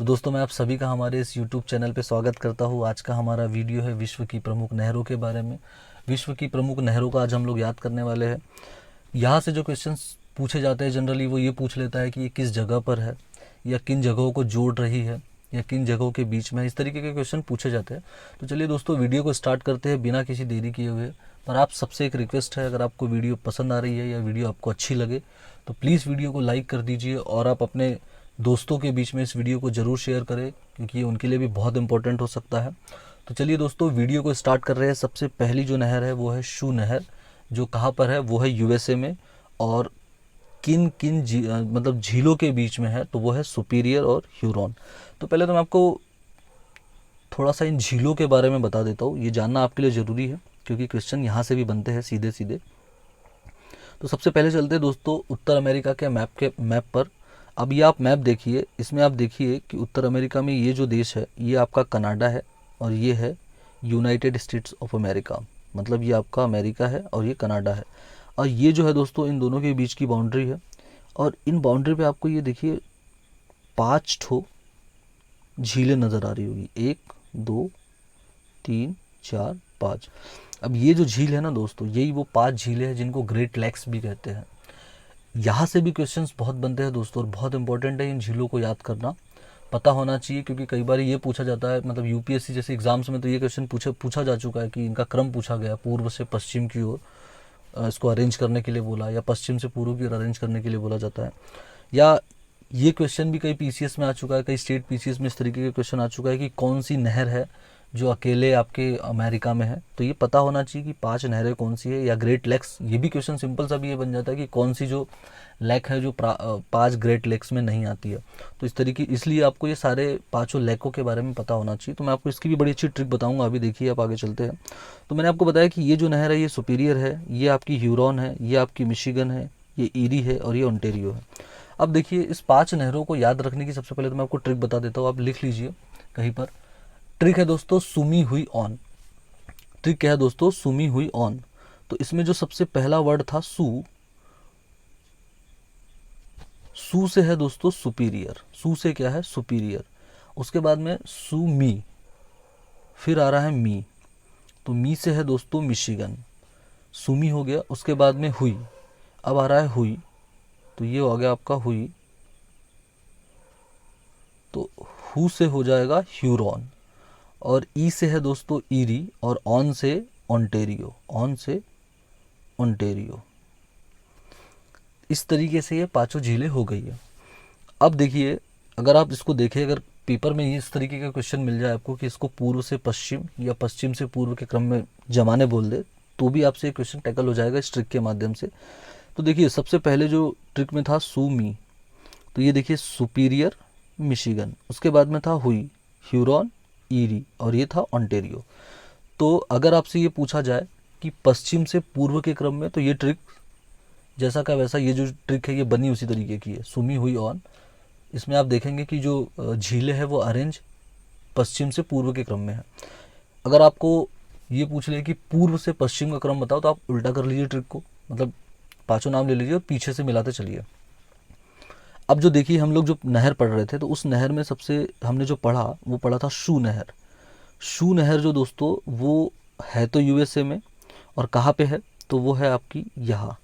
तो दोस्तों, मैं आप सभी का हमारे इस YouTube चैनल पे स्वागत करता हूँ। आज का हमारा वीडियो है विश्व की प्रमुख नहरों के बारे में। विश्व की प्रमुख नहरों का आज हम लोग याद करने वाले हैं। यहाँ से जो क्वेश्चंस पूछे जाते हैं जनरली वो ये पूछ लेता है कि ये किस जगह पर है, या किन जगहों को जोड़ रही है, या किन जगहों के बीच में है। इस तरीके के क्वेश्चन पूछे जाते हैं। तो चलिए दोस्तों, वीडियो को स्टार्ट करते हैं बिना किसी देरी किए हुए। पर आप सबसे एक रिक्वेस्ट है, अगर आपको वीडियो पसंद आ रही है या वीडियो आपको अच्छी लगे तो प्लीज़ वीडियो को लाइक कर दीजिए, और आप अपने दोस्तों के बीच में इस वीडियो को ज़रूर शेयर करें, क्योंकि ये उनके लिए भी बहुत इंपॉर्टेंट हो सकता है। तो चलिए दोस्तों, वीडियो को स्टार्ट कर रहे हैं। सबसे पहली जो नहर है वो है शू नहर, जो कहाँ पर है वो है यूएसए में, और किन किन मतलब झीलों के बीच में है, तो वो है सुपीरियर और ह्यूरॉन। तो पहले तो मैं आपको थोड़ा सा इन झीलों के बारे में बता देता हूँ। ये जानना आपके लिए ज़रूरी है क्योंकि क्वेश्चन यहाँ से भी बनते हैं सीधे सीधे। तो सबसे पहले चलते हैं दोस्तों उत्तर अमेरिका के मैप पर। अब ये आप मैप देखिए, इसमें आप देखिए कि उत्तर अमेरिका में ये जो देश है ये आपका कनाडा है, और ये है यूनाइटेड स्टेट्स ऑफ अमेरिका। मतलब ये आपका अमेरिका है और ये कनाडा है। और ये जो है दोस्तों इन दोनों के बीच की बाउंड्री है। और इन बाउंड्री पे आपको ये देखिए 5 ठो झीलें नज़र आ रही होगी। 1 2 3 4 5। अब ये जो झील है ना दोस्तों, यही वो 5 झीलें हैं जिनको ग्रेट लेक्स भी कहते हैं। यहाँ से भी क्वेश्चंस बहुत बनते हैं दोस्तों, और बहुत इंपॉर्टेंट है इन झीलों को याद करना, पता होना चाहिए। क्योंकि कई बार ये पूछा जाता है, मतलब यूपीएससी जैसे एग्जाम्स में तो ये क्वेश्चन पूछा जा चुका है कि इनका क्रम पूछा गया, पूर्व से पश्चिम की ओर इसको अरेंज करने के लिए बोला, या पश्चिम से पूर्व की ओर अरेंज करने के लिए बोला जाता है। या ये क्वेश्चन भी कई पीसीएस में आ चुका है, कई स्टेट पीसीएस में इस तरीके का क्वेश्चन आ चुका है कि कौन सी नहर है जो अकेले आपके अमेरिका में है। तो ये पता होना चाहिए कि 5 नहरें कौन सी है, या ग्रेट लेक्स। ये भी क्वेश्चन सिंपल सा भी ये बन जाता है कि कौन सी जो लेक है जो 5 ग्रेट लेक्स में नहीं आती है। तो इस तरीके, इसलिए आपको ये सारे 5 लेकों के बारे में पता होना चाहिए। तो मैं आपको इसकी भी बड़ी अच्छी ट्रिक बताऊंगा। अभी देखिए, आप आगे चलते हैं। तो मैंने आपको बताया कि ये जो नहर है ये सुपीरियर है, ये आपकी ह्यूरॉन है, ये आपकी मिशिगन है, ये ईरी है, और ये ओंटेरियो है। अब देखिए, इस 5 नहरों को याद रखने की सबसे पहले तो मैं आपको ट्रिक बता देता हूँ, आप लिख लीजिए कहीं पर। ट्रिक है दोस्तों सुमी हुई ऑन। ट्रिक क्या है दोस्तों? सुमी हुई ऑन। तो इसमें जो सबसे पहला वर्ड था सू, सू से है दोस्तों सुपीरियर। सू से क्या है? सुपीरियर। उसके बाद में सू मी, फिर आ रहा है मी, तो मी से है दोस्तों मिशिगन। सुमी हो गया। उसके बाद में हुई, अब आ रहा है हुई, तो ये हो गया आपका हुई। तो हु से हो जाएगा ह्यूरॉन, और ई से है दोस्तों ईरी, और ऑन से ओंटेरियो, ऑन से ओंटेरियो। इस तरीके से ये 5 झीलें हो गई है। अब देखिए, अगर आप इसको देखें, अगर पेपर में ये इस तरीके का क्वेश्चन मिल जाए आपको कि इसको पूर्व से पश्चिम या पश्चिम से पूर्व के क्रम में जमाने बोल दे, तो भी आपसे ये क्वेश्चन टैकल हो जाएगा इस ट्रिक के माध्यम से। तो देखिए, सबसे पहले जो ट्रिक में था सूमी, तो ये देखिए सुपीरियर मिशिगन। उसके बाद में था हुई, ह्यूरॉन, ईरी, और ये था ओंटेरियो। तो अगर आपसे ये पूछा जाए कि पश्चिम से पूर्व के क्रम में, तो ये ट्रिक जैसा का वैसा, ये जो ट्रिक है ये बनी उसी तरीके की है, सुमी हुई ऑन। इसमें आप देखेंगे कि जो झीलें हैं वो अरेंज पश्चिम से पूर्व के क्रम में है। अगर आपको ये पूछ ले कि पूर्व से पश्चिम का क्रम बताओ, तो आप उल्टा कर लीजिए ट्रिक को, मतलब 5 नाम ले लीजिए और पीछे से मिलाते चलिए। अब जो देखिए, हम लोग जो नहर पढ़ रहे थे, तो उस नहर में सबसे हमने जो पढ़ा वो पढ़ा था शू नहर। शू नहर जो दोस्तों वो है तो यूएसए में, और कहाँ पे है? तो वो है आपकी यहाँ,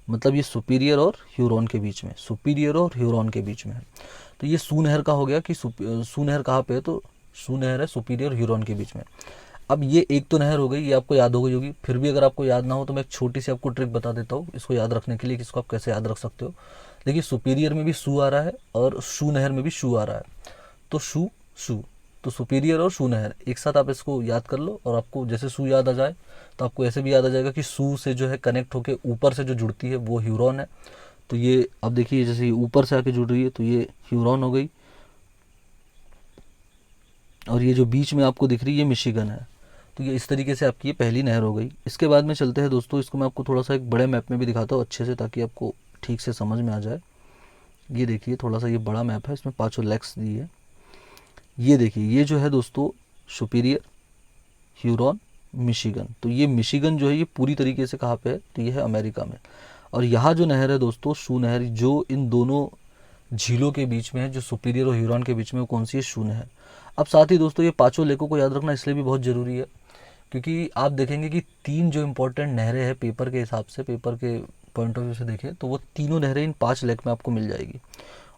मतलब ये सुपीरियर और ह्यूरॉन के बीच में, सुपीरियर और ह्यूरॉन के बीच में है। तो ये सू नहर का हो गया कि सू नहर कहाँ पे है? तो सू नहर है सुपीरियर ह्यूरॉन के बीच में। अब ये एक तो नहर हो गई, ये आपको याद हो गई होगी। फिर भी अगर आपको याद ना हो तो मैं एक छोटी सी आपको ट्रिक बता देता हूँ इसको याद रखने के लिए, कि इसको आप कैसे याद रख सकते हो। देखिए, सुपीरियर में भी सू आ रहा है और शू नहर में भी शू आ रहा है, तो शू शू, तो सुपीरियर और शू नहर एक साथ आप इसको याद कर लो। और आपको जैसे सू याद आ जाए तो आपको ऐसे भी याद आ जाएगा कि सू से जो है कनेक्ट होके ऊपर से जो जुड़ती है वो ह्यूरॉन है। तो ये अब देखिए, जैसे ये ऊपर से आके जुड़ रही है तो ये ह्यूरॉन हो गई, और ये जो बीच में आपको दिख रही है ये मिशिगन है। तो ये इस तरीके से आपकी ये पहली नहर हो गई। इसके बाद में चलते हैं दोस्तों, इसको मैं आपको थोड़ा सा एक बड़े मैप में भी दिखाता हूँ अच्छे से, ताकि आपको ठीक से समझ में आ जाए। ये देखिए, थोड़ा सा ये बड़ा मैप है, इसमें 5 लेक्स दी है। ये देखिए, ये जो है दोस्तों सुपीरियर, ह्यूरॉन, मिशिगन। तो ये मिशिगन जो है ये पूरी तरीके से कहाँ पे है? तो ये है अमेरिका में। और यहाँ जो नहर है दोस्तों शू नहर, जो इन दोनों झीलों के बीच में है, जो सुपीरियर और ह्यूरॉन के बीच में, वो कौन सी है? शू नहर। अब साथ ही दोस्तों ये पांचों लेकों को याद रखना इसलिए भी बहुत ज़रूरी है क्योंकि आप देखेंगे कि तीन जो इंपॉर्टेंट नहरें हैं पेपर के हिसाब से, पेपर के पॉइंट ऑफ व्यू से देखें तो वो तीनों नहरें इन 5 लेक में आपको मिल जाएगी।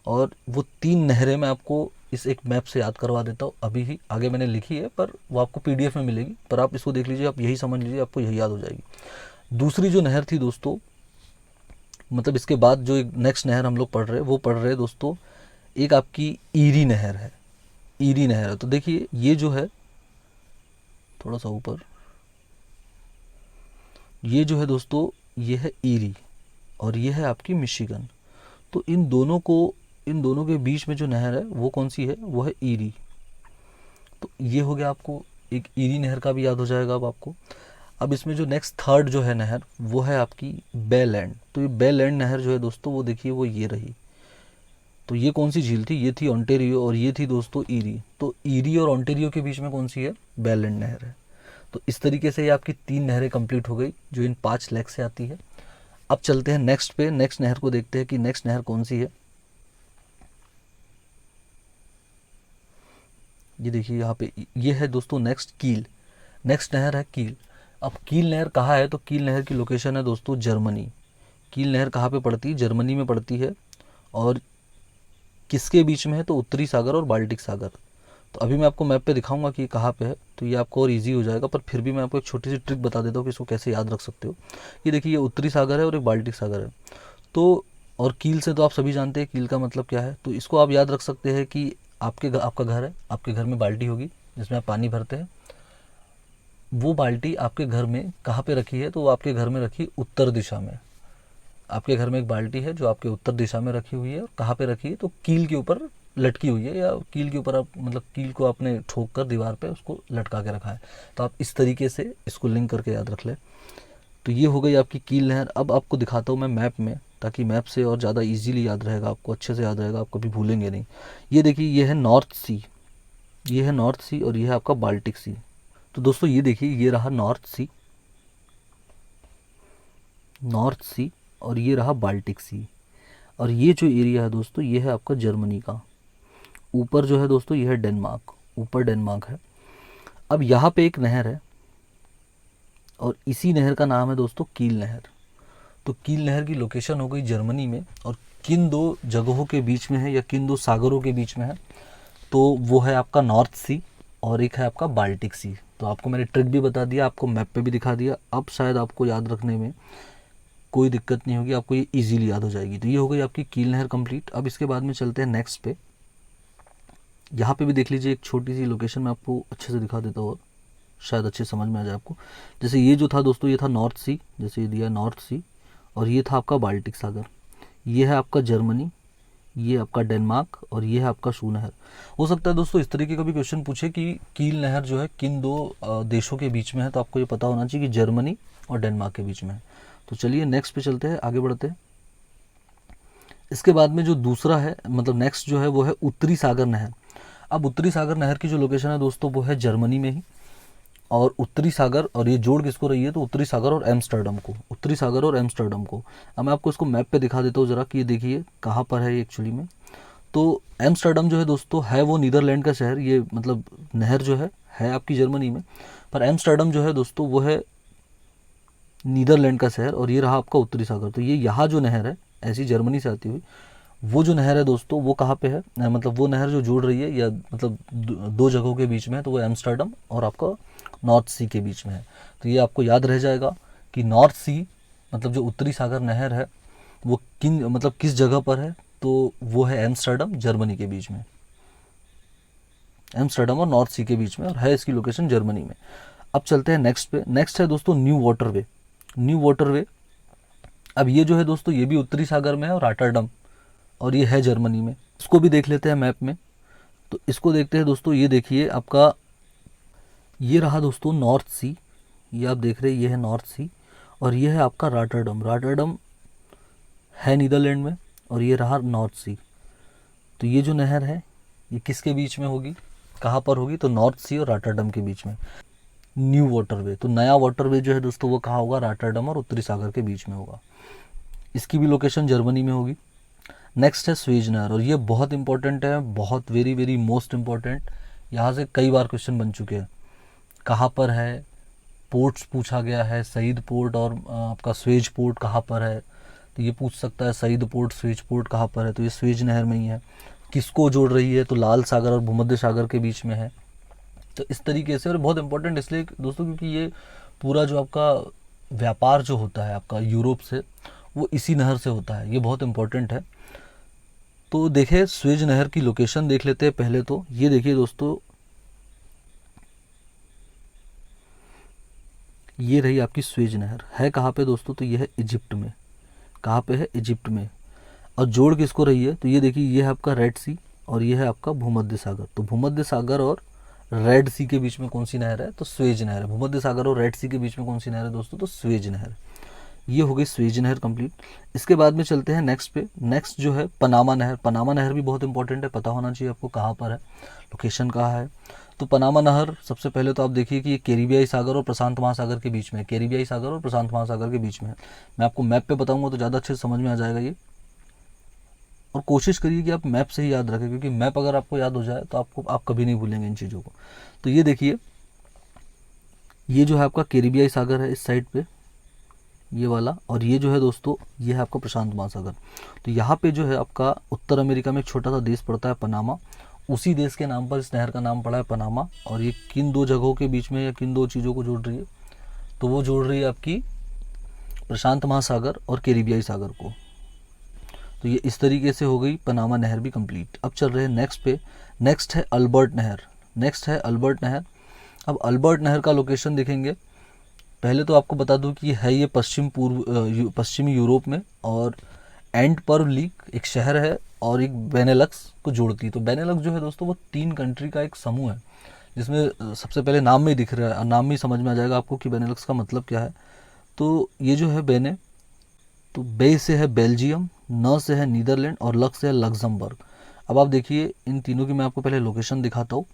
और वो 3 नहरें मैं आपको इस एक मैप से याद करवा देता हूँ अभी ही। आगे मैंने लिखी है पर वो आपको पीडीएफ में मिलेगी, पर आप इसको देख लीजिए, आप यही समझ लीजिए, आपको यही याद हो जाएगी। दूसरी जो नहर थी दोस्तों, मतलब इसके बाद जो एक नेक्स्ट नहर हम लोग पढ़ रहे हैं वो पढ़ रहे हैं दोस्तों, एक आपकी ईरी नहर है। ईरी नहर है तो देखिए ये जो है थोड़ा सा ऊपर, ये जो है दोस्तों ये है ईरी और ये है आपकी मिशिगन। तो इन दोनों के बीच में जो नहर है वो कौन सी है? वो है ईरी। तो ये हो गया, आपको एक ईरी नहर का भी याद हो जाएगा अब आपको। अब इसमें जो नेक्स्ट थर्ड जो है नहर वो है आपकी बेलैंड। तो ये बेलैंड नहर जो है दोस्तों वो देखिए वो ये रही। तो ये कौन सी झील थी? ये थी ओंटेरियो और ये थी दोस्तों ईरी। तो ईरी और ओंटेरियो के बीच में कौन सी है? बेलैंड नहर है। तो इस तरीके से ये आपकी 3 नहरें कंप्लीट हो गई जो इन 5 लेक से आती है। अब चलते हैं नेक्स्ट पे, नेक्स्ट नहर को देखते हैं कि नेक्स्ट नहर कौन सी है। ये देखिए यहाँ पे ये है दोस्तों नेक्स्ट कील। नेक्स्ट नहर है कील। अब कील नहर कहाँ है? तो कील नहर की लोकेशन है दोस्तों जर्मनी। कील नहर कहाँ पे पड़ती है? जर्मनी में पड़ती है। और किसके बीच में है? तो उत्तरी सागर और बाल्टिक सागर। तो अभी मैं आपको मैप पे दिखाऊंगा कि कहाँ पे है, तो ये आपको और इजी हो जाएगा, पर फिर भी मैं आपको एक छोटी सी ट्रिक बता देता हूँ कि इसको कैसे याद रख सकते हो। ये देखिए ये उत्तरी सागर है और एक बाल्टिक सागर है। तो और कील से तो आप सभी जानते हैं कील का मतलब क्या है। तो इसको आप याद रख सकते हैं कि आपका घर है, आपके घर में बाल्टी होगी जिसमें आप पानी भरते हैं। वो बाल्टी आपके घर में कहाँ पे रखी है? तो वो आपके घर में रखी उत्तर दिशा में। आपके घर में एक बाल्टी है जो आपके उत्तर दिशा में रखी हुई है। और कहाँ पे रखी है? तो कील के ऊपर लटकी हुई है, या कील के ऊपर आप मतलब कील को आपने ठोक कर दीवार पे उसको लटका के रखा है। तो आप इस तरीके से इसको लिंक करके याद रख लें। तो ये हो गई आपकी कील नहर। अब आपको दिखाता हूँ मैं मैप में, ताकि मैप से और ज़्यादा इजीली याद रहेगा, आपको अच्छे से याद रहेगा, आप कभी भूलेंगे नहीं। ये देखिए ये है नॉर्थ सी, ये है नॉर्थ सी और ये है आपका बाल्टिक सी। तो दोस्तों ये देखिए ये रहा नॉर्थ सी, नॉर्थ सी, और ये रहा बाल्टिक सी। और ये जो एरिया है दोस्तों ये है आपका जर्मनी का। ऊपर जो है दोस्तों ये है डेनमार्क, ऊपर डेनमार्क है। अब यहाँ पे एक नहर है और इसी नहर का नाम है दोस्तों कील नहर। तो कील नहर की लोकेशन हो गई जर्मनी में, और किन 2 जगहों के बीच में है या किन 2 सागरों के बीच में है? तो वो है आपका नॉर्थ सी और एक है आपका बाल्टिक सी। तो आपको मैंने ट्रिक भी बता दिया, आपको मैप पे भी दिखा दिया। अब शायद आपको याद रखने में कोई दिक्कत नहीं होगी, आपको ये इजीली याद हो जाएगी। तो ये हो गई आपकी कील नहर कंप्लीट। अब इसके बाद में चलते हैं नेक्स्ट पे। यहाँ पे भी देख लीजिए एक छोटी सी लोकेशन मैं आपको अच्छे से दिखा देता हूँ, शायद अच्छे समझ में आ जाए आपको। जैसे ये जो था दोस्तों ये था नॉर्थ सी, जैसे ये दिया नॉर्थ सी, और ये था आपका बाल्टिक सागर। ये है आपका जर्मनी, ये आपका डेनमार्क, और ये है आपका शू नहर। हो सकता है दोस्तों इस तरीके का भी क्वेश्चन पूछे कि कील नहर जो है किन 2 देशों के बीच में है, तो आपको ये पता होना चाहिए कि जर्मनी और डेनमार्क के बीच में है। तो चलिए नेक्स्ट पे चलते हैं, आगे बढ़ते हैं। इसके बाद में जो दूसरा है, मतलब नेक्स्ट जो है वो है उत्तरी सागर नहर। अब उत्तरी सागर नहर की जो लोकेशन है दोस्तों वो है जर्मनी में ही। और उत्तरी सागर, और ये जोड़ किसको रही है? तो उत्तरी सागर और एम्स्टर्डम को, उत्तरी सागर और एम्स्टर्डम को। अब मैं आपको इसको मैप पे दिखा देता हूँ ज़रा कि ये देखिए कहाँ पर है ये एक्चुअली में। तो एम्स्टर्डम जो है दोस्तों है वो नीदरलैंड का शहर। ये मतलब नहर जो है आपकी जर्मनी में, पर एम्स्टर्डम जो है दोस्तों वो है नीदरलैंड का शहर। और ये रहा आपका उत्तरी सागर। तो ये यहाँ जो नहर है ऐसी जर्मनी से आती हुई, वो जो नहर है दोस्तों वो कहाँ पे है? मतलब वो नहर जो जोड़ रही है या मतलब 2 जगहों के बीच में है, तो वो एम्स्टर्डम और आपका नॉर्थ सी के बीच में है। तो ये आपको याद रह जाएगा कि नॉर्थ सी मतलब जो उत्तरी सागर नहर है वो किस जगह पर है? तो वो है एम्स्टर्डम जर्मनी के बीच में, एम्स्टर्डम और नॉर्थ सी के बीच में, और है इसकी लोकेशन जर्मनी में। अब चलते हैं नेक्स्ट पे। नेक्स्ट है दोस्तों न्यू वाटरवे। न्यू वाटरवे, अब ये जो है दोस्तों ये भी उत्तरी सागर में है और रॉटरडम, और ये है जर्मनी में। इसको भी देख लेते हैं मैप में। तो इसको देखते हैं दोस्तों, ये देखिए आपका ये रहा दोस्तों नॉर्थ सी, ये आप देख रहे हैं ये है नॉर्थ सी, और ये है आपका रॉटरडम। रॉटरडम है नीदरलैंड में, और ये रहा नॉर्थ सी। तो ये जो नहर है ये किसके बीच में होगी, कहाँ पर होगी? तो नॉर्थ सी और रॉटरडम के बीच में न्यू वाटरवे। तो नया वाटरवे जो है दोस्तों वो कहाँ होगा? रॉटरडम और उत्तरी सागर के बीच में होगा। इसकी भी लोकेशन जर्मनी में होगी। नेक्स्ट है स्वेज नहर, और ये बहुत इंपॉर्टेंट है, बहुत वेरी वेरी मोस्ट इम्पॉर्टेंट। यहाँ से कई बार क्वेश्चन बन चुके हैं। कहाँ पर है, पोर्ट्स पूछा गया है, सईद पोर्ट और आपका स्वेज पोर्ट कहाँ पर है, तो ये पूछ सकता है सईद पोर्ट स्वेज पोर्ट कहाँ पर है, तो ये स्वेज नहर में ही है। किसको जोड़ रही है, तो लाल सागर और भूमध्य सागर के बीच में है। तो इस तरीके से, और बहुत इंपॉर्टेंट इसलिए दोस्तों क्योंकि ये पूरा जो आपका व्यापार जो होता है आपका यूरोप से, वो इसी नहर से होता है, ये बहुत इंपॉर्टेंट है। तो देखिए स्वेज नहर की लोकेशन देख लेते हैं पहले। तो ये देखिए दोस्तों, ये रही आपकी स्वेज नहर, है कहाँ पे दोस्तों, तो ये है इजिप्ट में। कहाँ पे है, इजिप्ट में। और जोड़ किसको रही है, तो ये देखिए ये है आपका रेड सी और ये है आपका भूमध्य सागर। तो भूमध्य सागर और रेड सी के बीच में कौन सी नहर है, तो स्वेज नहर है। भूमध्य सागर और रेड सी के बीच में कौन सी नहर है दोस्तों, तो स्वेज नहर। ये हो गई स्वेज नहर कंप्लीट। इसके बाद में चलते हैं नेक्स्ट पे। नेक्स्ट जो है पनामा नहर। पनामा नहर भी बहुत इंपॉर्टेंट है, पता होना चाहिए आपको कहाँ पर है, लोकेशन कहाँ है। तो पनामा नहर सबसे पहले तो आप देखिए कि ये कैरिबियाई सागर और प्रशांत महासागर के बीच में है। कैरिबियाई सागर और प्रशांत महासागर के बीच में है। मैं आपको मैप पे बताऊंगा तो ज़्यादा अच्छे से समझ में आ जाएगा ये। और कोशिश करिए कि आप मैप से ही याद रखें, क्योंकि मैप अगर आपको याद हो जाए तो आप कभी नहीं भूलेंगे इन चीज़ों को। तो ये देखिए, ये जो है आपका कैरिबियाई सागर है इस साइड पे, ये वाला, और ये जो है दोस्तों ये है आपका प्रशांत महासागर। तो यहाँ पे जो है आपका उत्तर अमेरिका में एक छोटा सा देश पड़ता है पनामा, उसी देश के नाम पर इस नहर का नाम पड़ा है पनामा। और ये किन दो जगहों के बीच में या किन दो चीज़ों को जोड़ रही है, तो वो जोड़ रही है आपकी प्रशांत महासागर और कैरिबियाई सागर को। तो ये इस तरीके से हो गई पनामा नहर भी कंप्लीट। अब चल रहे हैं नेक्स्ट पे। नेक्स्ट है अल्बर्ट नहर। नेक्स्ट है अल्बर्ट नहर। अब अल्बर्ट नहर का लोकेशन देखेंगे, पहले तो आपको बता दूं कि है ये पश्चिमी यूरोप में, और एंटवर्प लीग एक शहर है और एक बेनेलक्स को जोड़ती है। तो बेनेलक्स जो है दोस्तों वो 3 कंट्री का एक समूह है, जिसमें सबसे पहले नाम में ही दिख रहा है, नाम में ही समझ में आ जाएगा आपको कि बेनेलक्स का मतलब क्या है। तो ये जो है बेने, तो बे से है बेल्जियम, न से है नीदरलैंड और लक्स से है लक्समबर्ग। अब आप देखिए इन तीनों की मैं आपको पहले लोकेशन दिखाता हूँ,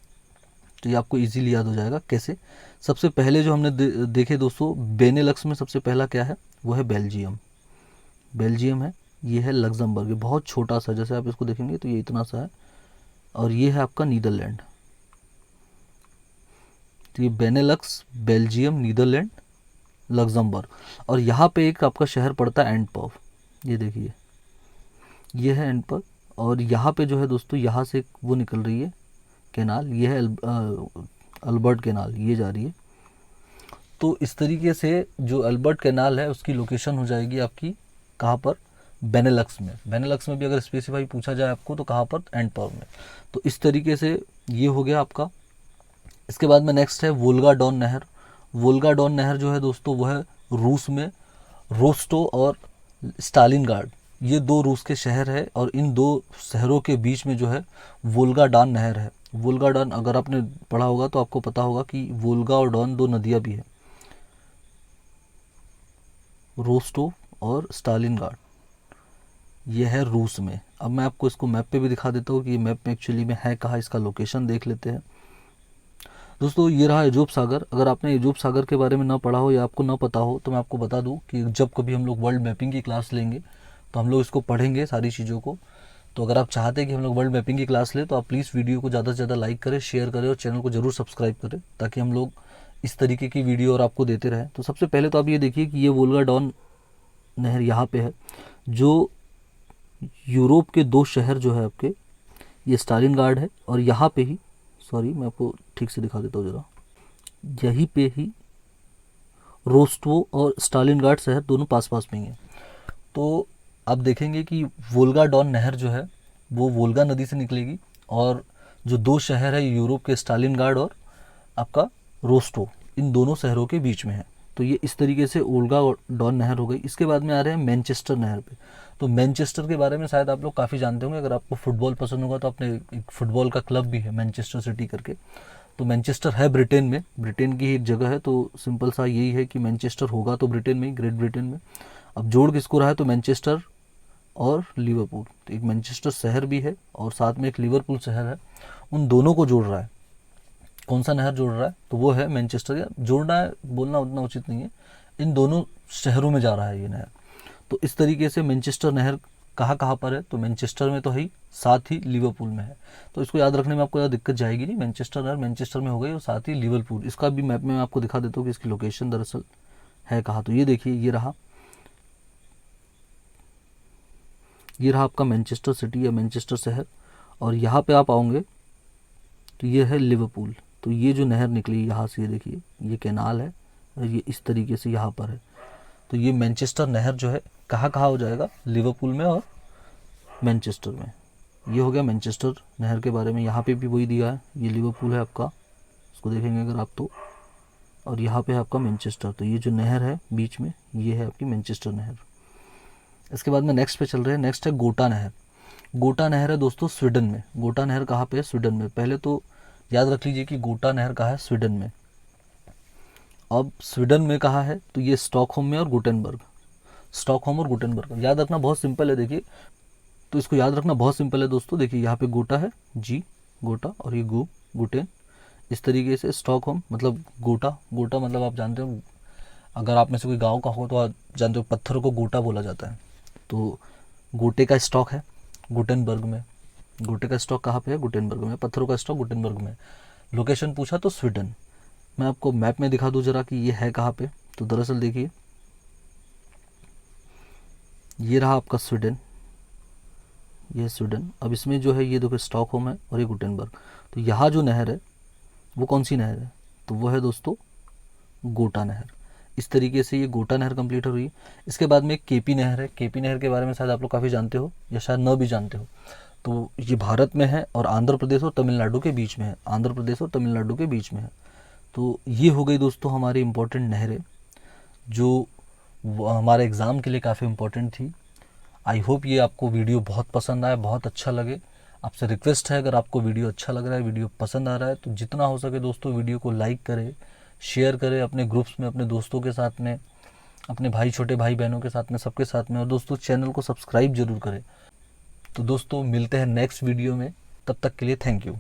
तो ये आपको इजीली याद हो जाएगा कैसे। सबसे पहले जो हमने देखे दोस्तों बेनेलक्स में सबसे पहला क्या है, वो है बेल्जियम। बेल्जियम है, ये है लक्समबर्ग, ये बहुत छोटा सा, जैसे आप इसको देखेंगे तो ये इतना सा है, और ये है आपका नीदरलैंड। तो ये बेनेलक्स, बेल्जियम, नीदरलैंड, लक्समबर्ग, और यहाँ पे एक आपका शहर पड़ता है एंटवर्प। ये देखिए ये है एंटवर्प, और यहाँ पे जो है दोस्तों यहाँ से वो निकल रही है कैनाल, ये है अल्बर्ट कैनाल, ये जा रही है। तो इस तरीके से जो अल्बर्ट कैनाल है उसकी लोकेशन हो जाएगी आपकी कहाँ पर, बेनेलक्स में। बेनेलक्स में भी अगर स्पेसिफाई पूछा जाए आपको तो कहाँ पर, एंटवर्प में। तो इस तरीके से ये हो गया आपका। इसके बाद में नेक्स्ट है वोल्गा डॉन नहर। वोल्गा डॉन नहर जो है दोस्तों वो है रूस में, रोस्टो और स्टालिनग्राड, ये 2 रूस के शहर है, और इन 2 शहरों के बीच में जो है वोल्गा डॉन नहर है। वोल्गा डॉन अगर आपने पढ़ा होगा तो आपको पता होगा कि वोल्गा और डॉन 2 नदियाँ भी हैं, रोस्टो और स्टालिनग्राड, ये है रूस में। अब मैं आपको इसको मैप पे भी दिखा देता हूँ कि ये मैप में एक्चुअली में है कहाँ, इसका लोकेशन देख लेते हैं दोस्तों। ये रहा एजोब सागर। अगर आपने एजोब सागर के बारे में ना पढ़ा हो या आपको ना पता हो तो मैं आपको बता दूं कि जब कभी हम लोग वर्ल्ड मैपिंग की क्लास लेंगे तो हम लोग इसको पढ़ेंगे सारी चीज़ों को। तो अगर आप चाहते हैं कि हम लोग वर्ल्ड मैपिंग की क्लास लें तो आप प्लीज़ वीडियो को ज़्यादा से ज़्यादा लाइक करें, शेयर करें और चैनल को ज़रूर सब्सक्राइब करें, ताकि हम लोग इस तरीके की वीडियो और आपको देते रहें। तो सबसे पहले तो आप ये देखिए कि ये वोल्गा डॉन नहर यहाँ पे है, जो यूरोप के 2 शहर जो है आपके, ये स्टालिनग्राड है, और यहाँ पे ही, सॉरी मैं आपको ठीक से दिखा देता हूँ ज़रा, यहीं पे ही रोस्टो और स्टालिनग्राड शहर दोनों पास पास में ही हैं। तो आप देखेंगे कि वोल्गा डॉन नहर जो है वो वोल्गा नदी से निकलेगी, और जो 2 शहर है यूरोप के, स्टालिनग्राड और आपका रोस्टो, इन दोनों शहरों के बीच में है। तो ये इस तरीके से वोल्गा डॉन नहर हो गई। इसके बाद में आ रहे हैं मैनचेस्टर नहर पे। तो मैनचेस्टर के बारे में शायद आप लोग काफ़ी जानते होंगे, अगर आपको फुटबॉल पसंद होगा तो आपने एक फुटबॉल का क्लब भी है मैनचेस्टर सिटी करके। तो मैनचेस्टर है ब्रिटेन में, ब्रिटेन की ही एक जगह है, तो सिंपल सा यही है कि मैनचेस्टर होगा तो ब्रिटेन में ही, ग्रेट ब्रिटेन में। अब जोड़ किसको रहा है, तो मैनचेस्टर और लिवरपूल। तो एक मैनचेस्टर शहर भी है और साथ में एक लिवरपूल शहर है, उन दोनों को जोड़ रहा है। कौन सा नहर जोड़ रहा है, तो वो है मैनचेस्टर। या जोड़ना है बोलना उतना उचित नहीं है, इन दोनों शहरों में जा रहा है ये नहर। तो इस तरीके से मैनचेस्टर नहर कहाँ कहाँ पर है, तो मैनचेस्टर में तो है ही, साथ ही लिवरपूल में है। तो इसको याद रखने में आपको ज़्यादा दिक्कत जाएगी नहीं। मैनचेस्टर नहर मैनचेस्टर में हो गई और साथ ही लिवरपूल, इसका भी मैप में मैं आपको दिखा देता हूँ कि इसकी लोकेशन दरअसल है कहाँ। तो ये देखिए, ये रहा आपका मैनचेस्टर सिटी या मैनचेस्टर शहर, और यहाँ पे आप आओगे तो ये है लिवरपूल। तो ये जो नहर निकली यहाँ से, ये देखिए ये कैनाल है और ये इस तरीके से यहाँ पर है। तो ये मैनचेस्टर नहर जो है कहाँ कहाँ हो जाएगा, लिवरपूल में और मैनचेस्टर में। ये हो गया मैनचेस्टर नहर के बारे में। यहाँ पे भी वही दिया है, ये लिवरपूल है आपका, इसको देखेंगे अगर आप तो, और यहाँ पे है आपका मैनचेस्टर। तो ये जो नहर है बीच में, ये है आपकी मैनचेस्टर नहर। इसके बाद में नेक्स्ट पे चल रहे हैं। नेक्स्ट है गोटा नहर। गोटा नहर है दोस्तों स्वीडन में। गोटा नहर कहाँ पे है, स्वीडन में। पहले तो याद रख लीजिए कि गोटा नहर कहाँ है, स्वीडन में। अब स्वीडन में कहाँ है, तो ये स्टॉकहोम में और गुटेनबर्ग। स्टॉकहोम और गुटेनबर्ग याद रखना बहुत सिंपल है। देखिए, तो इसको याद रखना बहुत सिंपल है दोस्तों। देखिए यहाँ पे गोटा है, जी गोटा, और ये गुटेन, इस तरीके से। स्टॉकहोम मतलब गोटा, गोटा मतलब आप जानते हो, अगर आप में से कोई गांव का हो तो आप जानते हो पत्थरों को गोटा बोला जाता है। तो गोटे का स्टॉक है गुटेनबर्ग में। गोटे का स्टॉक कहाँ पे है, गुटेनबर्ग में। पत्थरों का स्टॉक गुटेनबर्ग में। लोकेशन पूछा तो स्वीडन। मैं आपको मैप में दिखा दूँ जरा कि ये है कहाँ पे। तो दरअसल देखिए, ये रहा आपका स्वीडन, ये स्वीडन। अब इसमें जो है ये देखो स्टॉकहोम है और ये गुटेनबर्ग। तो यहाँ जो नहर है वो कौन सी नहर है, तो वो है दोस्तों गोटा नहर। इस तरीके से ये गोटा नहर कंप्लीट हो रही है। इसके बाद में एक केपी नहर है। केपी नहर के बारे में शायद आप लोग काफ़ी जानते हो या शायद न भी जानते हो। तो ये भारत में है और आंध्र प्रदेश और तमिलनाडु के बीच में है। आंध्र प्रदेश और तमिलनाडु के बीच में है। तो ये हो गई दोस्तों हमारी इम्पोर्टेंट नहरें जो हमारे एग्ज़ाम के लिए काफ़ी इम्पोर्टेंट थी। आई होप ये आपको वीडियो बहुत पसंद आए, बहुत अच्छा लगे। आपसे रिक्वेस्ट है, अगर आपको वीडियो अच्छा लग रहा है, वीडियो पसंद आ रहा है, तो जितना हो सके दोस्तों वीडियो को लाइक करें, शेयर करें अपने ग्रुप्स में, अपने दोस्तों के साथ में, अपने भाई, छोटे भाई बहनों के साथ में, सबके साथ में। और दोस्तों चैनल को सब्सक्राइब जरूर करें। तो दोस्तों मिलते हैं नेक्स्ट वीडियो में, तब तक के लिए थैंक यू।